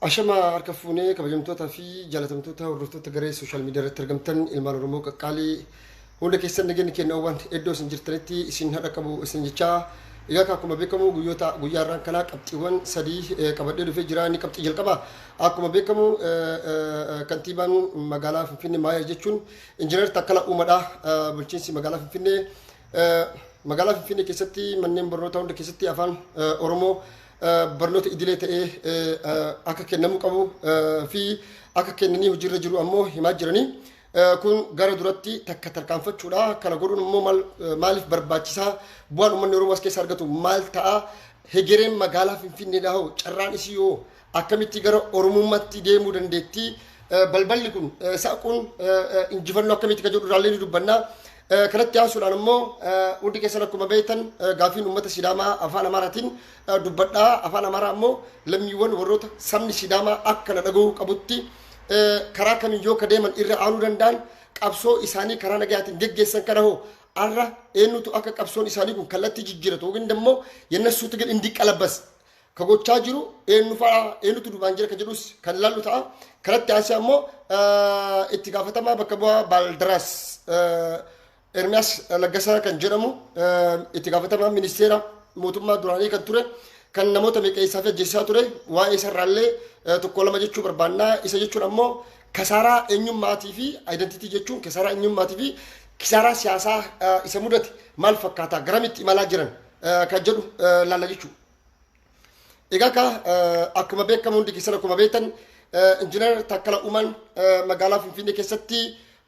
Ashama harka fuunee kabajamtoota fi jaalatamtoota hordoftoota garee sooshaal miidiyaa irratti argamtan ilmaan Oromoo qaqqaalii hunda keessan nageenya kennaawwan iddoo isin jirtanitti isin hadha qabu isin jechaa egaa akkuma beekamu guyyaarraan kana qabxiiwwan sadii qabadhee dhufee jira. Inni qabxii jalqaba akkuma beekamu kantiibaan magaalaa Finfinnee Maayer jechuun injiinar Taakkalaa Uumaadha. Bulchiinsi magaalaa Finfinnee keessatti manneen barnootaa hunda keessatti afaan Oromoo barnoota idilee ta'ee akka kennamuu qabu fi akka kennanii hojiirra jiru ammoo himaa jiranii kun gara duratti takka tarkaanfachuudha. Kana godhuun immoo maaliif barbaachisaa bu'aan uummanni Oromoo as keessa argatu maal ta'a hegereen magaalaa Finfinneedhaa hoo carraan isii yoo akkamitti gara Oromummaatti deemuu dandeetti balballi kun saaquun injifannoo akkamitti ka jedhu irraallee ni dubbannaa. Kanatti haasuudhaan immoo hundi keessan akkuma beektan gaafiin uummata Sidaamaa afaan Amaaraatiin dubbadhaa. Afaan Amaaraa immoo lammiiwwan warroota sabni Sidaamaa akka na dhagahuu qabutti karaa kamiyyoo ka deeman irra aanuu danda'an qabsoo isaanii karaa nagayaatiin geggeessan kana hoo arra eenyutu akka qabsoon isaanii kun kallattii jijjiiratu yookiin immoo yennasuutu gad indi qalabas ka gochaa jiru eenyutu dubaan jira ka jedhus kan ilaallu ta'a. Kanatti haasa'aa immoo itti gaafatamaa bakka bu'aa Baaldaraas Ermiyaas Laggasaa kan jedhamu itti gaafatamaa ministeera mootummaa duraanii kan ture kan namoota meeqa isaa fi ajjeessaa ture waa'ee isarraallee tokko lama jechuu barbaannaa. Isa jechuun ammoo kasaaraa eenyummaatii fi aayidentiitii jechuun kasaaraa eenyummaatii fi kisaaraa siyaasaa isa mudate maal fakkaata garamitti imalaa jiran kan jedhu laalla jechuudha. Egaa akkuma beekamu hundi keessan akkuma beektan injiinar Taakkalaa Uumaan magaalaa Finfinnee keessatti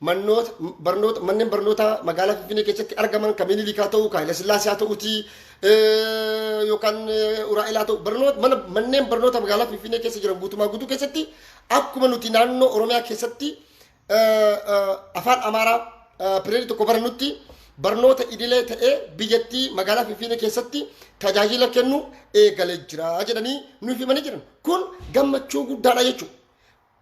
manneen barnoota magaalaa Finfinnee keessatti argaman kan Miniilikaa ta'uu kan Haayile Sillaasee ta'uuti yookaan Uraa'elaa ta'u manneen barnoota magaalaa Finfinnee keessa jiran guutuu keessatti akkuma nuti naannoo Oromiyaa keessatti afaan Amaaraa pireedii tokko barannutti barnoota idilee ta'ee biyyattii magaalaa Finfinnee keessatti tajaajila kennu eegalee jira jedhanii nuuf himanii jiran. Kun gammachuu guddaadha jechuudha.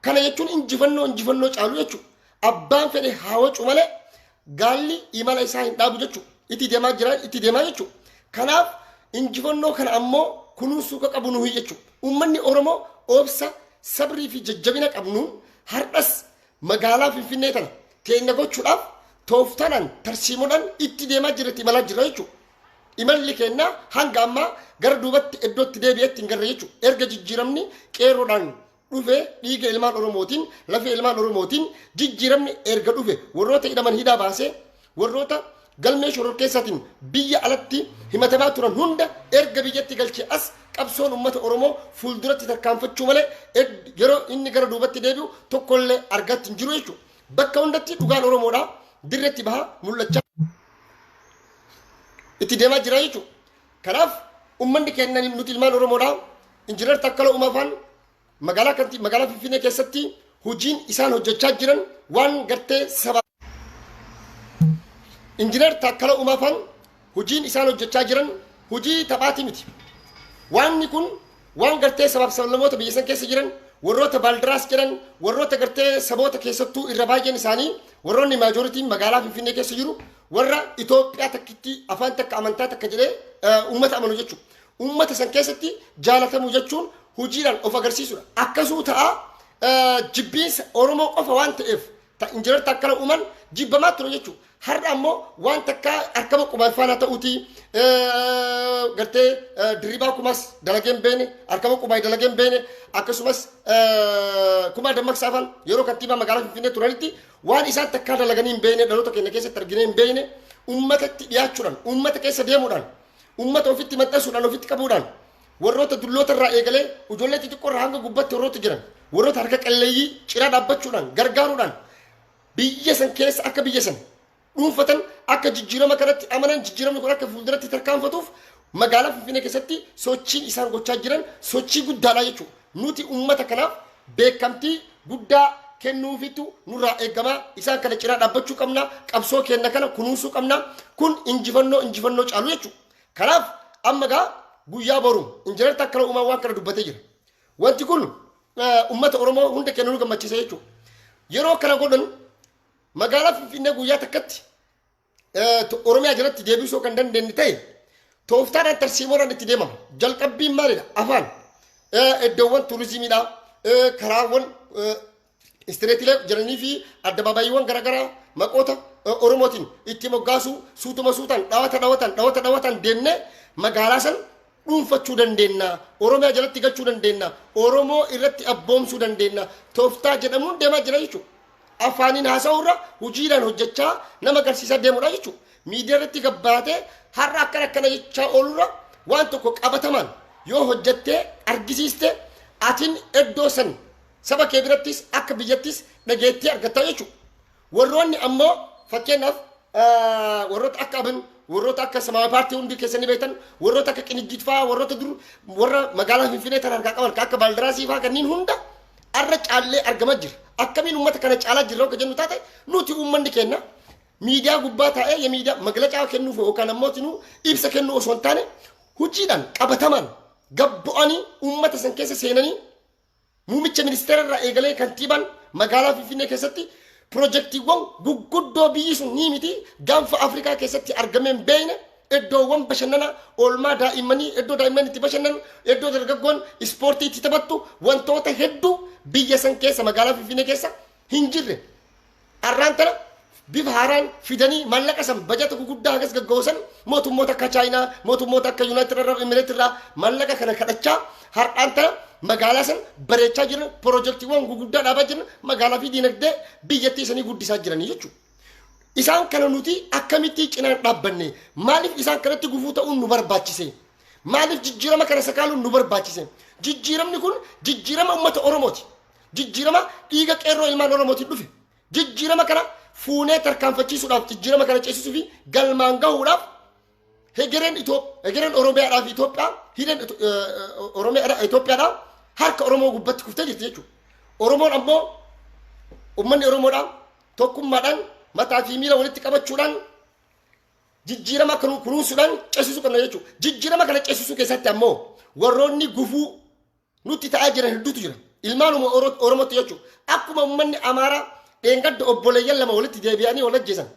Kana jechuun injifannoo caalu jechuudha. Abbaan fedhe haa wacu malee gaalli imala isaa hin dhaabu jechuudha. Itti deemaa jechuudha. Kanaaf injifannoo kana ammoo kunuunsuu ka qabu nuyi jechuudha. Uummanni Oromoo obsa sabrii fi jajjabina qabnuun har'as magaalaa Finfinnee tana keenya gochuudhaaf tooftanaan tarsiimoodhaan itti deemaa jirti imalaa jira jechuudha. Imalli keenya hanga ammaa gara duubatti iddootti deebi'etti hin garre jechuudha. Erga jijjiiramni qeerroodhaan dhufe dhiiga ilmaan Oromootiin lafee ilmaan Oromootiin jijjiiramni erga dhufe warroota hidhaman hidhaa baasee warroota galmee shororkeessaatiin biyya alatti himatamaa turan hunda erga biyyatti galchee as qabsoon uummata Oromoo fuulduratti tarkaanfachuu malee yeroo inni gara duubatti deebi'u tokkollee argatti hin jiru jechuudha. Bakka hundatti dhugaan Oromoodhaa dirreetti bahaa mul'achaa itti deemaa jira jechuudha. Kanaaf uummanni keenya nuti ilmaan Oromoodhaa injiinar Taakkalaa Uumaan magaalaa Finfinnee keessatti hojiin isaan hojjechaa jiran waan gartee saba injiinar Taakkalaa Uumaan hojiin isaan hojjechaa jiran hojii taphaatii miti. Waanni kun waan gartee sabaaf sablammoota biyya san keessa jiran warroota Baaldaraas jedhan warroota gartee saboota keessattuu irra baay'een isaanii warroonni maajooritiin magaalaa Finfinnee keessa jiru warra Itoophiyaa takkitti afaan takka amantaa takka jedhee uummata amanu jechuudha. Uummata san keessatti jaalatamu jechuun hojiidhaan of agarsiisudha. Akkasuma ta'a jibbiinsa Oromoo qofa waan ta'eef injiinar Taakkalaa Uumaan jibbamaa ture jechuudha. Har'a ammoo waan takka harkama qumaa faana ta'uuti gartee dirribaa kumas dalageen beene harkama qumaa dalageen beene akkasumas kumaa dammaqsaa afaan yeroo kantiibaa magaalaa Finfinnee turanitti waan isaan takkaa dalaganii hin beene dhaloota keenya keessatti arginee hin beene uummatatti dhiyaachuudhaan uummata keessa deemuudhaan uummata ofitti maxxansuudhaan ofitti qabuudhaan warroota dulloota irraa eegalee ijoollee xixiqqoo irraa hanga gubbaatti warroota jiran warroota harka qalleeyyii ciraa dhaabbachuudhaan gargaaruudhaan biyya san keessa akka biyya san dhuunfatan akka jijjiirama kanatti amanan jijjiiramni kun akka fuulduratti tarkaanfatuuf magaalaa Finfinnee keessatti sochiin isaan gochaa jiran sochii guddaadha jechuudha. Nuti uummata kanaaf beekamtii guddaa kennuufitu nurraa eegamaa isaan kana ciraa dhaabbachuu qabna qabsoo keenya kana kunuunsuu qabna kun injifannoo caalu jechuudha. Kanaaf amma guyyaa boru injiinar Taakkalaa Uumaan waan kana dubbatee jira. Wanti kun uummata Oromoo hunda keenya nu gammachiisa jechuudha. Yeroo kana godhan magaalaa Finfinnee guyyaa takkatti Oromiyaa jalatti deebisuu kan dandeenye ta'e tooftaadhaan tarsiimoodhaan itti deemama. Jalqabbiin maalidha? Afaan iddoowwan turizimiidha karaawwan istireetilee jiranii fi addabaabayiiwwan garaagaraa maqoota oromootiin itti moggaasu suutuma suutaan dhawatan deemnee magaalaa san dhuunfachuu dandeenya. Oromiyaa jalatti galchuu dandeenya. Oromoo irratti abboomsuu dandeenya. Tooftaa jedhamuun deemaa jira jechuudha. Afaaniin haasa'uurra hojiidhaan hojjechaa nama agarsiisaa deemudha jechuudha. Miidiyaa irratti gabbaatee har'a akkana jechaa oolurra waan tokko qabatamaan yoo hojjettee argisiiste atiin iddoo san saba kee birattis akka biyyattis dhageettii argattaa jechuudha. Warroonni ammoo fakkeenyaaf warroota akka abin warroota akka Samaayyaa paartii hundi keessanii beektan warroota akka Qinijjiit fa'aa warroota dur warra magaalaa Finfinnee tan harkaa qaban akka Baaldaraasii fa'aa kanneen hunda arra caallee argamaa jira. Akkamiin uummata kana caalaa jirra akka jennu taate nuti uummanni keenya miidiyaa gubbaa taa'ee miidiyaa maglacaa kennuuf yookaan ammoo ibsa kennuu osoo hin taane hojiidhaan qabatamaan gabbu'anii uummata san keessa seenanii muummicha ministeera irraa eegalee kantiibaan magaalaa Finfinnee keessatti piroojeektiiwwan guguddoo biyyi sun ni miti gaanfa Afrikaa keessatti argameen beeyne iddoowwan bashannanaa oolmaa daa'immanii iddoo daa'imman itti bashannan iddoo dargaggoon ispoortii itti taphattu wantoota hedduu biyya san keessa magaalaa Finfinnee keessa hin jirre arraan tana bifa haaraan fidanii maallaqa san bajata guguddaa hagas gaggoosan mootummoota akka Chaayinaa mootummoota akka Yuunaayitid Arab Emireet irraa maallaqa kana kadhachaa har'aan tana magaalaa san bareechaa jiran piroojeektiiwwan guguddaa dhaabaa jiran magaalaa fi diinagdee biyyattii isanii guddisaa jiranii jechuudha. Isaan kana nuti akkamitti cinaan dhaabbanne maaliif isaan kanatti gufuu ta'uun nu barbaachise maaliif jijjiirama kana sakaaluun nu barbaachise jijjiiramni kun jijjiirama uummata Oromooti jijjiirama dhiiga qeerroo ilmaan Oromootiin dhufe jijjiirama kana fuunee tarkaanfachiisuudhaaf jijjiirama kana ceesisuu fi galmaan gahuudhaaf hegereen Oromiyaadhaa fi Itoophiyaa hidhan Oromiyaadhaa Itoophiyaadhaa harka Oromoo gubbatti kuftee jirti jechuudha. Oromoon ammoo uummanni Oromoodhaan tokkummaadhaan mataa fi miila walitti qabachuudhaan jijjiirama kunuunsuudhaan ceesisuu qabna jechuudha. Jijjiirama kana ceesisuu keessatti ammoo warroonni gufuu nutti ta'aa jiran hedduutu jira. Ilmaanuma Oromootti jechuudha. Akkuma uummanni Amaaraa dheengadda obboleeyyan lama walitti deebi'anii wal ajjeesan.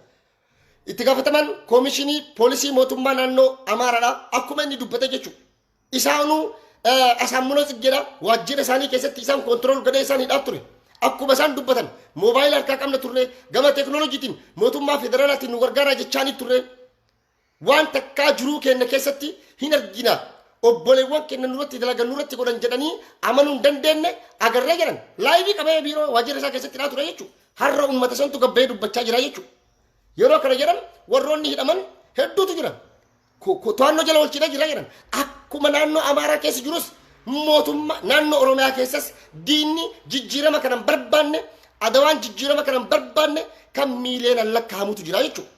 Itti gaafatamaan koomishinii poolisii mootummaa naannoo Amaaraadhaa akkuma inni dubbate jechuudha. Isaanuu Asaammunoo Tsiggeedhaa waajjira isaanii keessatti isaan koontirool godhee isaan hidhaa ture. Akkuma isaan dubbatan moobaayilii harkaa qabna turre gama teekinooloojiitiin mootummaa federaalaatiin nu gargaaraa jechaanii turre waan takkaa jiruu keenya keessatti hin argina obboleewwan keenya nurratti dalagan nurratti godhan jedhanii amanuu hin dandeenye agarree jedhan laayivii qabee biiroo waajjira isaa keessatti hidhaa ture jechuudha. Har'a uummata santu gabbee dubbachaa jira jechuudha. Yeroo kana jedhan warroonni hidhaman hedduutu jiran to'annoo jala oolchidha jira jedhan akkuma naannoo Amaaraa keessa jirus mootummaa naannoo Oromiyaa keessas diinni jijjiirama kana barbaanne adawaan jijjiirama kana barbaanne kan miileen lakkaa'amutu jira jechuudha.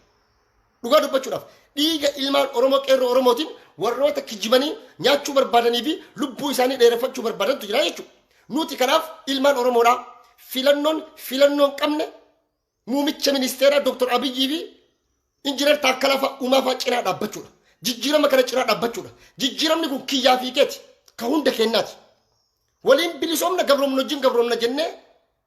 Dhugaa dubbachuudhaaf dhiiga ilmaan Oromoo qeerroo Oromootiin warroota kijibanii nyaachuu barbaadanii fi lubbuu isaanii dheereffachuu barbaadantu jira jechuudha. Nuti kanaaf ilmaan Oromoodhaa filannoon qabne muummicha ministeeraa Dr. Abiyyi fi injiinar Taakkalaa Uumaa cinaa dhaabbachuudha. Jijjiirama kana cinaa dhaabbachuudha. Jijjiiramni kun kiyyaa fi keeti ka hunda kennaati. Waliin bilisoomna gabroomna wajjin gabroomna jennee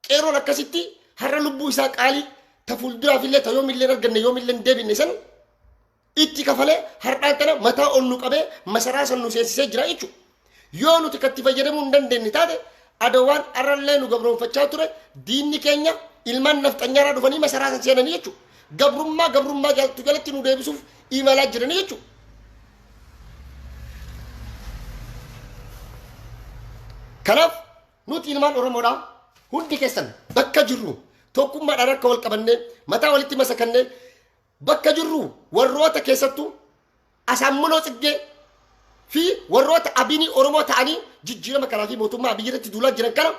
qeeroon akkasitti har'a lubbuu isaa qaalii ta fuulduraaf illee ta yoomillee arganne yoomillee deebinne san itti kafalee har'aan kana mataa ol nu qabee masaraa san nu seensisee jira jechuudha. Yoo nuti katti fayyadamuu hin dandeenye taate adawaan arrallee nu gabroonfachaa ture diinni keenya ilmaan nafxanyaarraa dhufanii masaraa san seenanii jechuudha. Gabrummaa jalatti nu deebisuuf imalaa jiranii jechuudha. Kanaaf nuti ilmaan Oromoodhaa hundi keessan bakka jirru tokkummaadhaan akka wal qabannee mataa walitti masakannee bakka jirru warroota keessattuu Asaammunoo Tsiggee fi warroota abinii Oromoo ta'anii jijjiirama kanaa fi mootummaa Abiyyi irratti duulaa jiran kana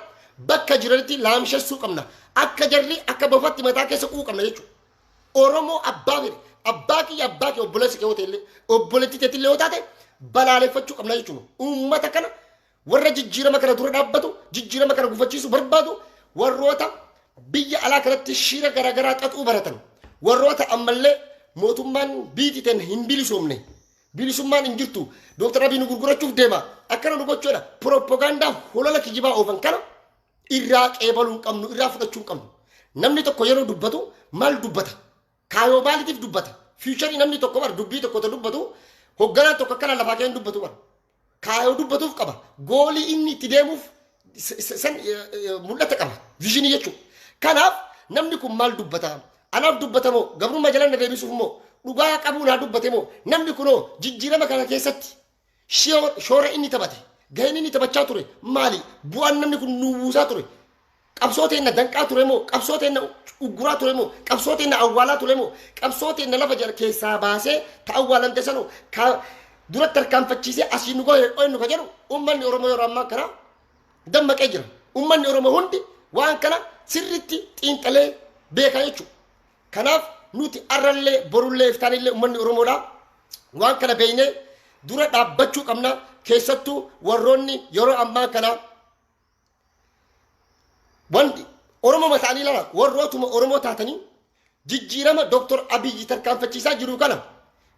bakka jiranitti laamshessuu qabna. Akka jarri akka bofatti mataa keessa quu qabna jechuudha. Oromoo abbaa fedhe abbaa kiyya obboleessi kee yoo ta'e obboleetti teetillee yoo taate balaaleffachuu qabna jechuudha. Uummata kana warra jijjiirama kana dura dhaabbatu jijjiirama kana gufachiisu barbaadu warroota biyya alaa kanatti shira garaagaraa xaxuu baratan warroota ammallee mootummaan biititeen hin bilisoomne bilisummaan hin jirtu Dr. Abiy nu gurgurachuuf deema akkana nu gochuudha propagaandaa holola kijibaa oofan kana irraa qeebaluu hin qabnu irraa fudhachuu hin qabnu. Namni tokko yeroo dubbatu maal dubbata kaayoo maaliitiif dubbata fiicharii namni tokko bar dubbii tokko ta dubbatu hogganaan tokko akkana lafaa kee hin dubbatu bar kaayoo dubbatuuf qaba goolii inni itti deemuuf san mul'ata qaba viizinii jechuudha. Kanaaf namni kun maal dubbata? Anaaf dubbata moo gabrummaa jalaan na deebisuuf moo dhugaa qabuu naa dubbate moo namni kunoo jijjiirama kana keessatti shoora inni taphate gaheen inni taphachaa ture maali? Bu'aan namni kun nu buusaa ture qabsoo teenna danqaa ture moo qabsoo teenna ugguraa ture moo qabsoo teenna awwaalaa ture moo qabsoo teenna lafa jala keessaa baasee ta awwaalamte sanoo duratti tarkaanfachiisee asii nu gohe nu ka jedhu ummanni Oromoo yeroo ammaa kana dammaqee jira. Ummanni Oromoo hundi waan kana sirriitti xiinxalee beekaa jechuudha. Kanaaf nuti arrallee borullee iftaanillee ummanni Oromoodha waan kana beeynee dura dhaabbachuu qabna. Keessattuu warroonni yeroo ammaa kana wanti Oromoo mataanii lala warrootuma Oromoo taatanii jijjiirama Dr. Abiyyi tarkaanfachiisaa jiru kana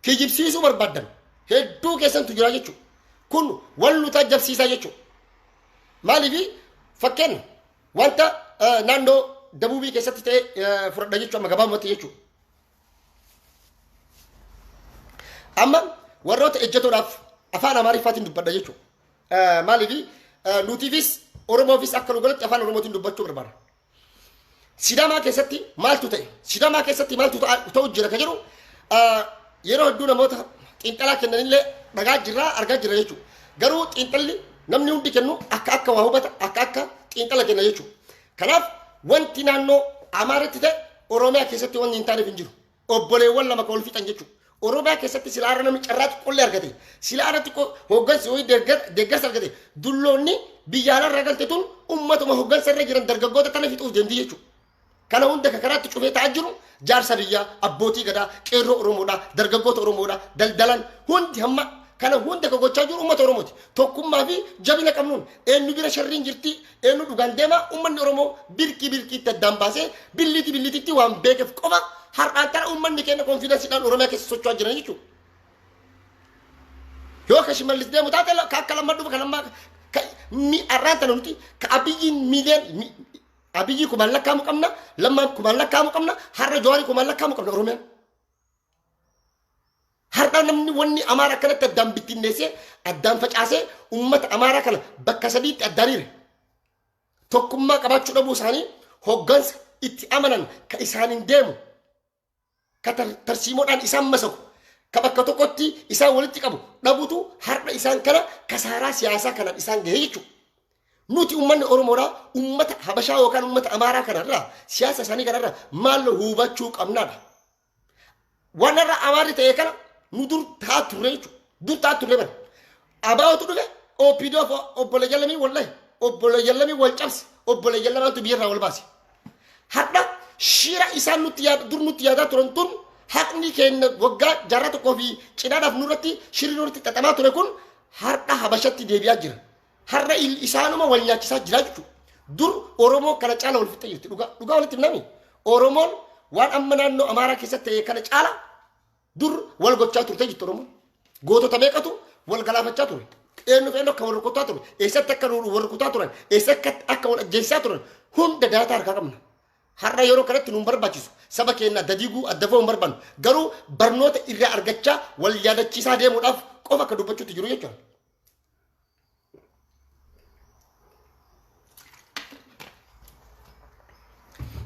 kijibsiisuu barbaadan hedduu keessantu jira jechuudha. Kun wal nu taajabsiisaa jechuudha. Maaliif fakkeenya wanta naannoo dabuubii keessatti ta'e fudhadha jechuudha amma gabaabumatti jechuudha. Amma warroota ejjetoodhaaf afaan Amaariffaatiin dubbadha jechuudha. Maaliif nuutiifis Oromoofis akka nu galatti afaan Oromootiin dubbachuu barbaada. Sidaamaa keessatti maaltu ta'e? Sidaamaa keessatti maaltu ta'u jira ka jedhu yeroo hedduu namoota xiinxalaa kennanillee dhagaa jirraa argaa jira jechuudha. Garuu xiinxalli namni hundi kennu akka waa hubata akka xiinxala kenna jechuudha. Kanaaf wanti naannoo Amaaraatti ta'e Oromiyaa keessatti wanni hin taaneef hin jiru. Obboleewwan lama ka wal fixan jechuudha. Oromiyaa keessatti silaara namni carraa xiqqoollee argate silaara xiqqoo hooggansi wayii deeggarsa argate dulloonni biyyaalarra galte tun ummatuma hooggansa irra jiran dargaggoota tana fixuuf deemti jechuudha. Kana hunda ka karaatti cufee ta'aa jiru jaarsa biyyaa abbootii gadaa qeerroo Oromoodha dargaggoota Oromoodha daldalan hundi hamma kana hunda ka gochaa jiru ummata Oromooti. Tokkummaa fi jabina qabnuun eenyu bira sharriin jirti eenyu dhugaan deema ummanni Oromoo birkiitti addaan baasee billititti waan beekeef qofa har'aan tana ummanni keenya konfiidansiidhaan Oromiyaa keessa socho'aa jiran jechuudha. Yoo ka Shimallis deemu taate ka akka lammaa dhufa ka lammaa har'aan tana nuti ka Abiyyiin miiliyoon Abiyyi kumaan lakkaamu qabna lammaan kumaan lakkaamu qabna har'a Jawaarii kumaan lakkaamu qabna Oromiyaan. Har'a namni wanni Amaaraa kanatti addaan bittinneessee addaan facaasee ummata Amaaraa kana bakka sadiitti addaan hire. Tokkummaa qabaachuu dhabuu isaanii hooggansa itti amanan ka isaaniin deemu ka tarsiimoodhaan isaan masaku ka bakka tokkotti isaan walitti qabu dhabutu har'a isaan kana kasaaraa siyaasaa kanaan isaan gahee jechuudha. Nuti ummanni Oromoodha ummata Habashaa yookaan ummata Amaaraa kanarraa siyaasa isaanii kanarraa maal hubachuu qabnaadha. Waan irra Amaarri ta'e kana nu dur taa turre jechuudha. Dur taa turre bara. Abaa'otu dhufe OPDO obbola Jallamii wallahi obbola Jallamii wal cabse obbola Jallamaatu biyyarraa wal baase. Har'a shira isaan dur nutti yaadaa turan tun haqni keenya waggaa jaarraa tokkoo fi cidhaadhaaf nurratti shirri nurratti xaxamaa ture kun har'a Habashatti deebi'aa jira. Har'a isaanuma wal nyaachisaa jira jechuudha. Dur Oromoo kana caala wal fixee jirti dhugaa walitti himnami. Oromoon waan amma naannoo Amaaraa keessatti ta'e kana caala dur wal gochaa turte jirti Oromoon. Gootota meeqatu wal galaafachaa ture. Eenyu akka wal rukutaa ture. Eessatti akka wal rukutaa turan. Eessatti akka wal ajjeessaa turan. Hunda daataa harkaa qabna. Har'a yeroo kanatti nuun barbaachisu saba keenya adda diiguu adda ba'uu hin barbaannu. Garuu barnoota irraa argachaa wal yaadachiisaa deemuudhaaf qofa akka dubbachuutti jiru jechuudha.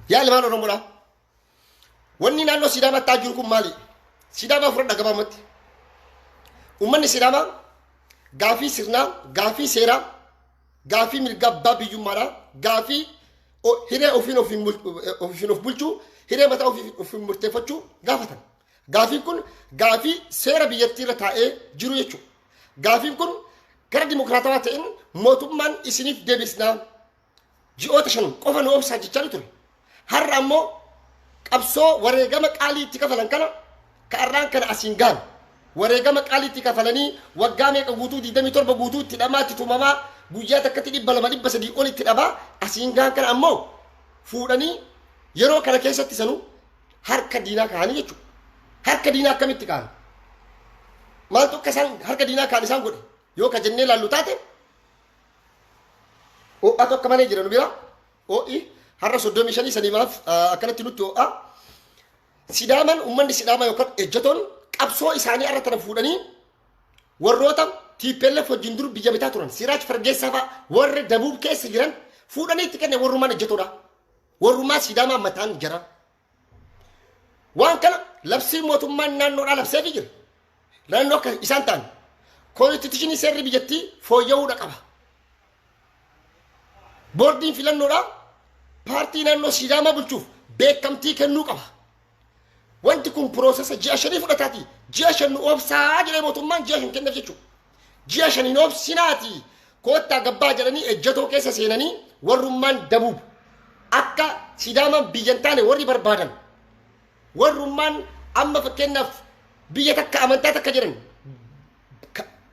Yaa ilmaan Oromoodha. Wanni naannoo Sidaamaatti ta'aa jiru kun maali? Sidaamaa fudhadha gabaabumatti. Uummanni Sidaamaa gaafii sirnaa, gaafii seeraa, gaafii mirga abbaa biyyummaadhaa, gaafii hiree ofiin of bulchuu, hiree mataa ofiin murteeffachuu gaafatan. Gaafiin kun gaafii seera biyyattii irra taa'ee jiru jechuudha. Gaafiin kun gara dimokiraatawaa ta'een mootummaan isiniif deebisnaa ji'oota 5 qofa nu obsaa jechaa ture. Har'a ammoo qabsoo wareegama qaalii itti kafalan kana ka arraan kana asiin gaan wareegama qaalii itti kafalanii waggaa meeqa guutuu 27 guutuu itti dhamaa itti tumamaa guyyaa takkatti 200 300 ol itti dhabaa asiin gaan kana ammoo fuudhanii yeroo kana keessatti sanuu harka diinaa kaa'anii jechuudha. Harka diinaa akkamitti kaa'an? Maaltu akka isaan harka diinaa kaa'an isaan godhe yoo ka jennee laallu taate ho'aa tokko malee jiran bira ho'i har'a 35 saniimaaf akkanatti nutti ho'a. Sidaaman ummanni Sidaamaa yookaan ejjetoon qabsoo isaanii irra tana fuudhanii warroota TPLF wajjin dur biyya bitaa turan Siraaj Fargeessaa fa'a warra Dabuub keessa jiran fuudhanii itti kenne warrumaan ejjetoodha. Warrumaa Sidaamaa mataan jira. Waan kana labsii mootummaan naannoodhaa labseefii jira. Naannoo akka isaan ta'an konstituushinii seerri biyyattii fooyya'uudha qaba. Boordiin filannoodhaa paartii naannoo Sidaamaa bulchuuf beekamtii kennuu qaba. Wanti kun piroosesa ji'a 5 fudhataati. Ji'a 5 obsaa jedhee mootummaan ji'a 5 kenneef jechuudha. Ji'a 5 obsinaati. Koottaa gabbaa jedhanii ejjetoo keessa seenanii warrummaan Dabuub akka Sidaamaan biyyan taane warri barbaadan. Warrummaan amma fakkeenyaaf biyya takka amantaa takka jedhan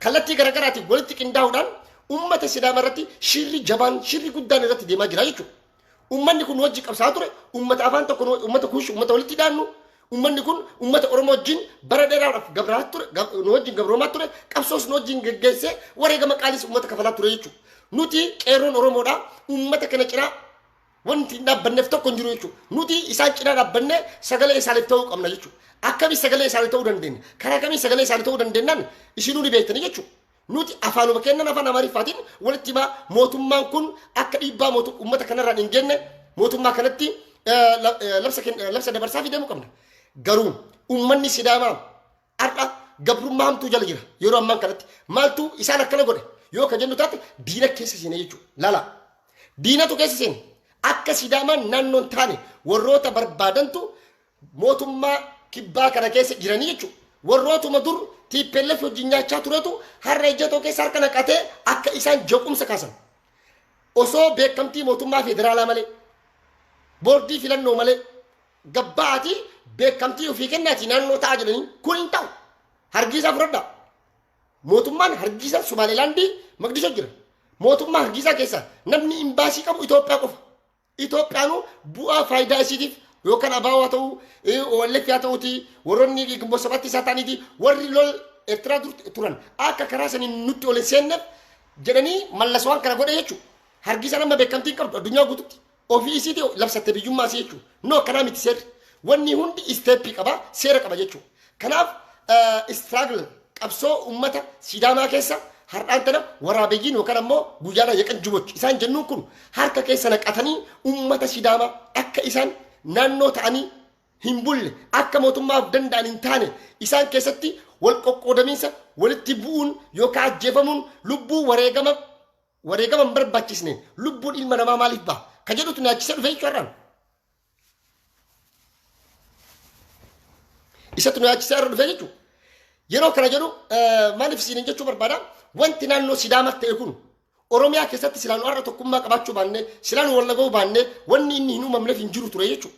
kallattii garaagaraatiin walitti qindaa'uudhaan ummata Sidaamaa irratti shirri jabaan shirri guddaan irratti deemaa jira jechuudha. Ummanni kun wajji qabsaa ture ummata afaan tokko ummata kuush ummata walitti dhaannu ummanni kun ummata Oromoo wajjin bara dheeraadhaaf gabraa ture nu wajjin gabroomaa ture qabsoos nu wajjin geggeessee wareegama qaalis ummata kafalaa ture jechuudha. Nuti qeerroon Oromoodhaa ummata kana cinaa wanti dhaabbanneef tokko hin jiru jechuudha. Nuti isaan cinaa dhaabbannee sagalee isaaniif ta'uu qabna jechuudha. Akkamiin sagalee isaanii ta'uu dandeenya? Karaa kamiin sagalee isaanii ta'uu dandeenyaan isinuu ni beektanii jechuudha. Nuti afaanuma kennan afaan Amaariffaatiin walitti himaa mootummaan kun akka dhiibbaa uummata kanarraan hin genne mootummaa kanatti labsa dabarsaa fidamuu qabna. Garuu uummanni Sidaamaa har'a gabrummaa hamtuu jala jira yeroo ammaan kanatti maaltu isaan akkana godhe yoo ka jennu taate diina keessa seene jechuudha. Laala diinatu keessa seene akka Sidaamaan naannoon taane warroota barbaadantu mootummaa kibbaa kana keessa jiranii jechuudha. Warrootuma dur TPLF wajjin nyaachaa turetu har'a ejjetoo keessa harka naqatee akka isaan jeequmsa kaasan. Osoo beekamtii mootummaa federaalaa malee boordii filannoo malee gabbaatii beekamtii ofii kennaati naannoo ta'a jedhanii kun hin ta'u. Hargeysaa fudhadhaa. Mootummaan Hargeysaa Somaalilaandii Maqdishoo jira. Mootummaa Hargeysaa keessa namni imbaasii qabu Itoophiyaa qofa. Itoophiyaanuu bu'aa faayidaa isiitiif yookaan abaawaa ta'uu OLF yaa ta'uuti warroonni gimboo sabatti isaa ta'aniiti warri lol Eertiraa turan akka karaa saniin nutti ol seenneef jedhanii mallas waan kana godhe jechuudha. Hargeysaa nama beekamtii qabdu addunyaa guututti ofii isiiti labsatte biyyummaa isii jechuudha. Noo kanaa miti seerri. Wanni hundi isteeppii qaba seera qaba jechuudha. Kanaaf istraagle qabsoo uummata Sidaamaa keessa har'aan tana waraabeyyiin yookaan ammoo guyyaadhaan yaqan jubochi isaan jennuun kun harka keessa naqatanii uummata Sidaamaa akka isaan naannoo ta'anii hin bulle akka mootummaaf danda'an hin taane isaan keessatti wal qoqqoodamiinsa walitti bu'uun yookaan ajjeefamuun lubbuu wareegama hin barbaachisne lubbuun ilma namaa maaliif ba'a ka jedhutu naachisa dhufe jechuudha. Isatu naachisa irra dhufe jechuudha. Yeroo kana jedhu maaliif siin jechuu barbaada wanti naannoo Sidaamaa ta'e kun Oromiyaa keessatti silaan har'a tokkummaa qabaachuu baanne silaan wal nagahuu baanne wanni inni hin uumamneef hin jiru ture jechuudha.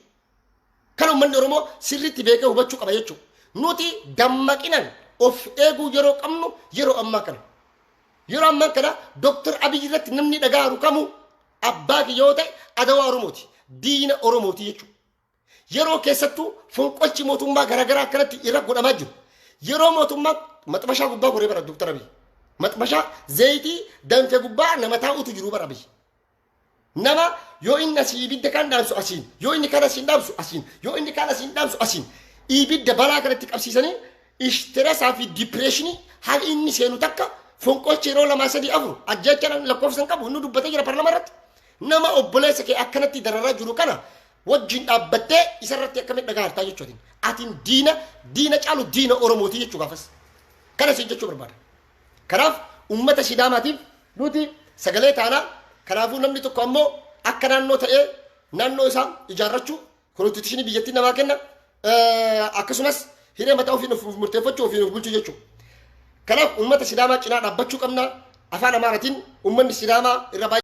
Kan uummanni Oromoo sirriitti beekee hubachuu qaba jechuudha. Nuti dammaqinaan of eeguu yeroo qabnu yeroo ammaa kana. Yeroo ammaa kana Dr. Abiy irratti namni dhaga'u kamuu abbaa yoo ta'e adawaa Oromooti. Diina Oromooti jechuudha. Yeroo keessattuu fonqolchi mootummaa garaagaraa akkanatti irra godhamaa jiru. Yeroo mootummaa maxxabashaa gubbaa koree bara Dr. Abiy. Maxxabashaa zayitii danfee gubbaa nama taa'utu jiru bara Abiy. Nama yoo inni asii ibidda kan dhaamsu asiin yoo inni kana asiin dhaamsu asiin yoo inni kana asiin dhaamsu asiin ibidda balaa kanatti qabsiisanii ishtirasaa fi dipireeshinii haa inni seenu takka fonqolchi yeroo 2-3-4 ajjechaan lakkoofsan qabu inni dubbatee jira parlama irratti nama obboleessa kee akkanatti dararaa jiru kana wajjin dhaabbattee isarratti akkamitti dhagaa hartaa jechuutiin atiin diina caalu diina Oromooti jechuu gaafas kana siin jechuu barbaada. Kanaaf uummata Sidaamaatiif nuti sagalee taanaa kanaafuu namni tokko ammoo akka naannoo ta'ee naannoo isaa ijaarrachuu konstituushinii biyyattii namaa kenna akkasumas hiree mataa ofii murteeffachuu ofii bulchuu jechuudha. Kanaaf uummata Sidaamaa cinaa dhaabbachuu qabna afaan Amaaraatiin uummanni Sidaamaa irra